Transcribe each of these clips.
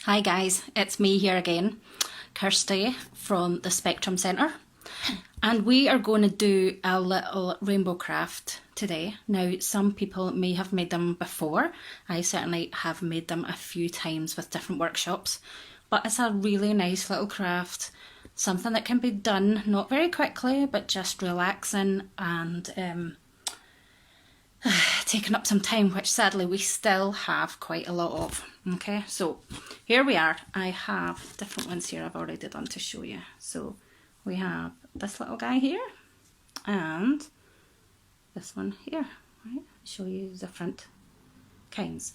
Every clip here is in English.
Hi guys, it's me here again, Kirsty from the Spectrum Centre, and we are going to do a little rainbow craft today. Now, some people may have made them before. I certainly have made them a few times with different workshops, but it's a really nice little craft, something that can be done not very quickly, but just relaxing and taking up some time, which sadly we still have quite a lot of. Okay, so here we are. I have different ones here I've already done to show you. So we have this little guy here and this one here, right? I'll show you different kinds.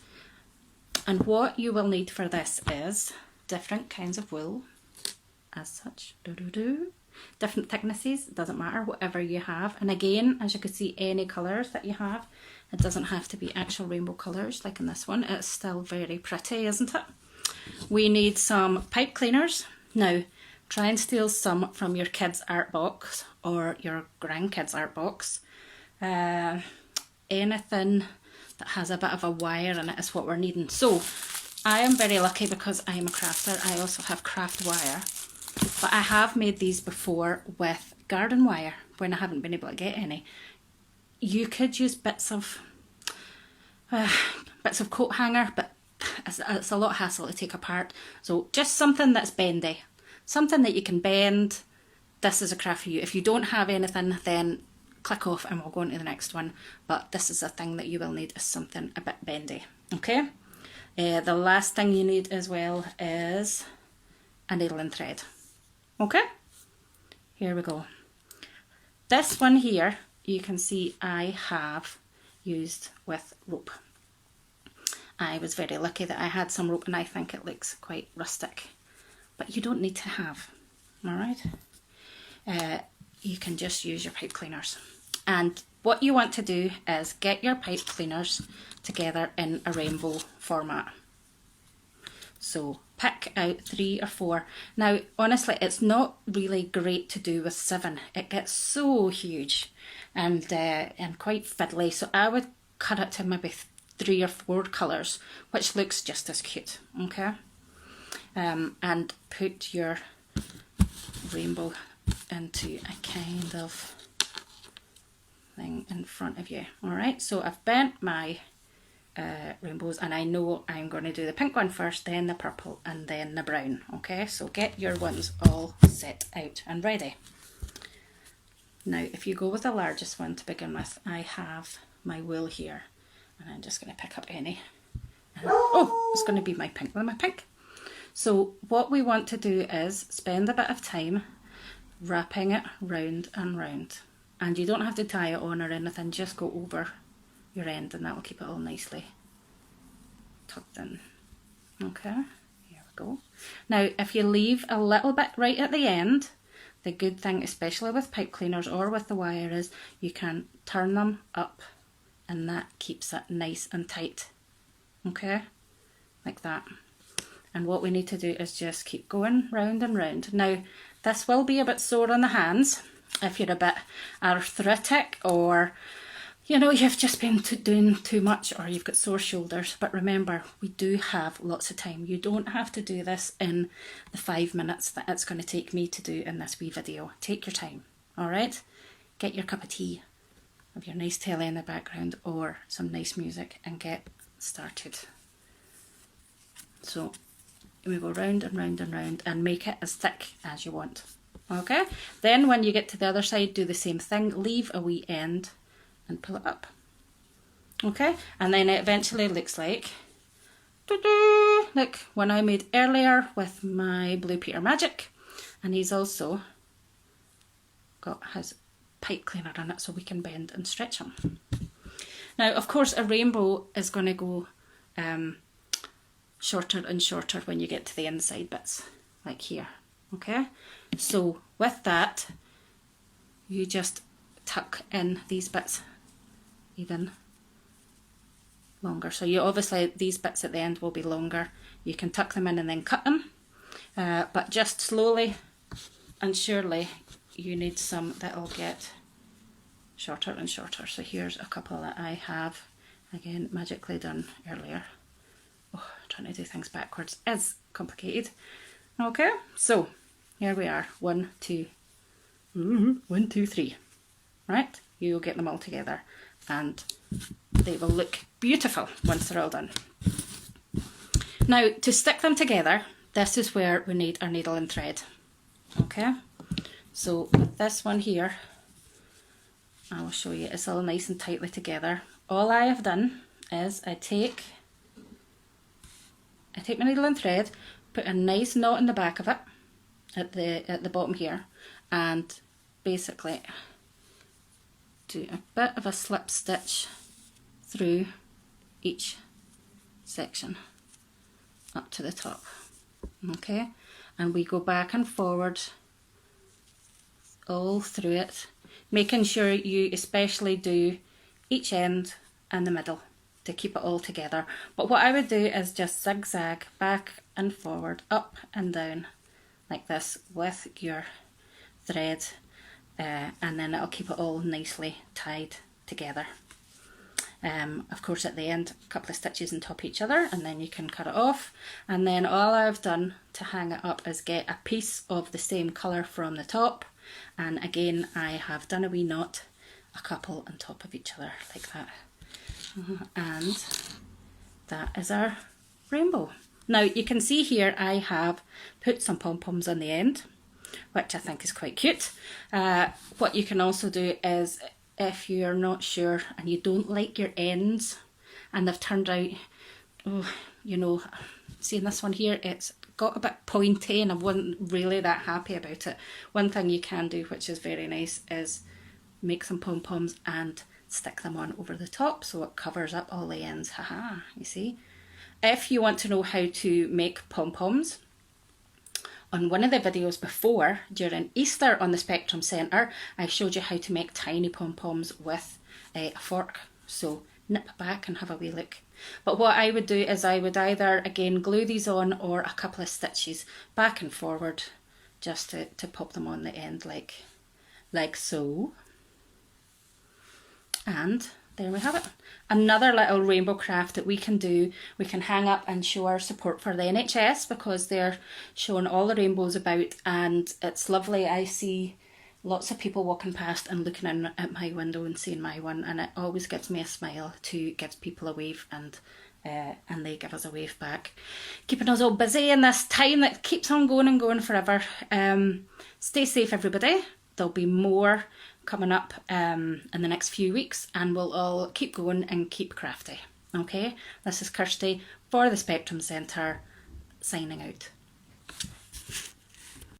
And what you will need for this is different kinds of wool as such. Different thicknesses, it doesn't matter, whatever you have. And again, as you can see, any colours that you have, it doesn't have to be actual rainbow colours like in this one. It's still very pretty, isn't it? We need some pipe cleaners. Now, try and steal some from your kids' art box or your grandkids' art box. Anything that has a bit of a wire in it is what we're needing. So, I am very lucky because I am a crafter. I also have craft wire. But I have made these before with garden wire when I haven't been able to get any. You could use bits of coat hanger, but it's a lot of hassle to take apart. So just something that's bendy, something that you can bend. This is a craft for you. If you don't have anything, then click off and we'll go on to the next one. But this is a thing that you will need, is something a bit bendy. Okay. The last thing you need as well is a needle and thread. Okay, here we go. This one here, you can see I have used with rope. I was very lucky that I had some rope and I think it looks quite rustic, but you don't need to have, all right? You can just use your pipe cleaners. And what you want to do is get your pipe cleaners together in a rainbow format. So pick out 3 or 4. Now, honestly, it's not really great to do with 7. It gets so huge and quite fiddly. So I would cut it to maybe 3 or 4 colours, which looks just as cute. Okay, and put your rainbow into a kind of thing in front of you. All right. So I've bent my rainbows, and I know I'm going to do the pink one first, then the purple, and then the brown. Okay, so get your ones all set out and ready. Now, if you go with the largest one to begin with, I have my wool here, and I'm just going to pick up any. And, oh, it's going to be my pink one, my pink. So what we want to do is spend a bit of time wrapping it round and round, and you don't have to tie it on or anything, just go over your end and that will keep it all nicely tucked in. Okay, here we go. Now, if you leave a little bit right at the end, the good thing, especially with pipe cleaners or with the wire, is you can turn them up and that keeps it nice and tight. Okay, like that. And what we need to do is just keep going round and round. Now, this will be a bit sore on the hands if you're a bit arthritic, or you know, you've just been doing too much, or you've got sore shoulders. But remember, we do have lots of time. You don't have to do this in the 5 minutes that it's going to take me to do in this wee video. Take your time, all right? Get your cup of tea, have your nice telly in the background, or some nice music, and get started. So we go round and round and round and make it as thick as you want. Okay? Then when you get to the other side, do the same thing. Leave a wee end and pull it up. Okay, and then it eventually looks like one I made earlier with my Blue Peter Magic, and he's also got his pipe cleaner in it so we can bend and stretch him. Now, of course, a rainbow is going to go shorter and shorter when you get to the inside bits, like here. Okay, so with that, you just tuck in these bits even longer. So you obviously, these bits at the end will be longer. You can tuck them in and then cut them, but just slowly and surely you need some that'll get shorter and shorter. So here's a couple that I have, again, magically done earlier. Oh, trying to do things backwards is complicated. Okay, so here we are. 1, 2, 1, 2, 3. Right, you'll get them all together and they will look beautiful once they're all done. Now, to stick them together, this is where we need our needle and thread. Okay, so with this one here, I will show you, it's all nice and tightly together. All I have done is I take my needle and thread, put a nice knot in the back of it at the bottom here, and basically do a bit of a slip stitch through each section up to the top. Okay, and we go back and forward all through it, making sure you especially do each end and the middle to keep it all together. But what I would do is just zigzag back and forward, up and down like this with your thread, and then it'll keep it all nicely tied together. Of course at the end, a couple of stitches on top of each other, and then you can cut it off. And then all I've done to hang it up is get a piece of the same colour from the top, and again I have done a wee knot, a couple on top of each other like that. And that is our rainbow. Now you can see here I have put some pom-poms on the end, which I think is quite cute. What you can also do is, if you're not sure and you don't like your ends and they've turned out, you know, seeing this one here, it's got a bit pointy and I wasn't really that happy about it. One thing you can do, which is very nice, is make some pom-poms and stick them on over the top so it covers up all the ends. Haha, you see. If you want to know how to make pom-poms, on one of the videos before, during Easter on the Spectrum Centre, I showed you how to make tiny pom-poms with a fork. So nip back and have a wee look. But what I would do is I would either, again, glue these on or a couple of stitches back and forward just to pop them on the end like so. And there we have it. Another little rainbow craft that we can do. We can hang up and show our support for the NHS, because they're showing all the rainbows about and it's lovely. I see lots of people walking past and looking in at my window and seeing my one, and it always gives me a smile to give people a wave, and they give us a wave back, keeping us all busy in this time that keeps on going and going forever. Stay safe, everybody. There'll be more coming up in the next few weeks, and we'll all keep going and keep crafty. Okay, this is Kirsty for the Spectrum Centre, signing out.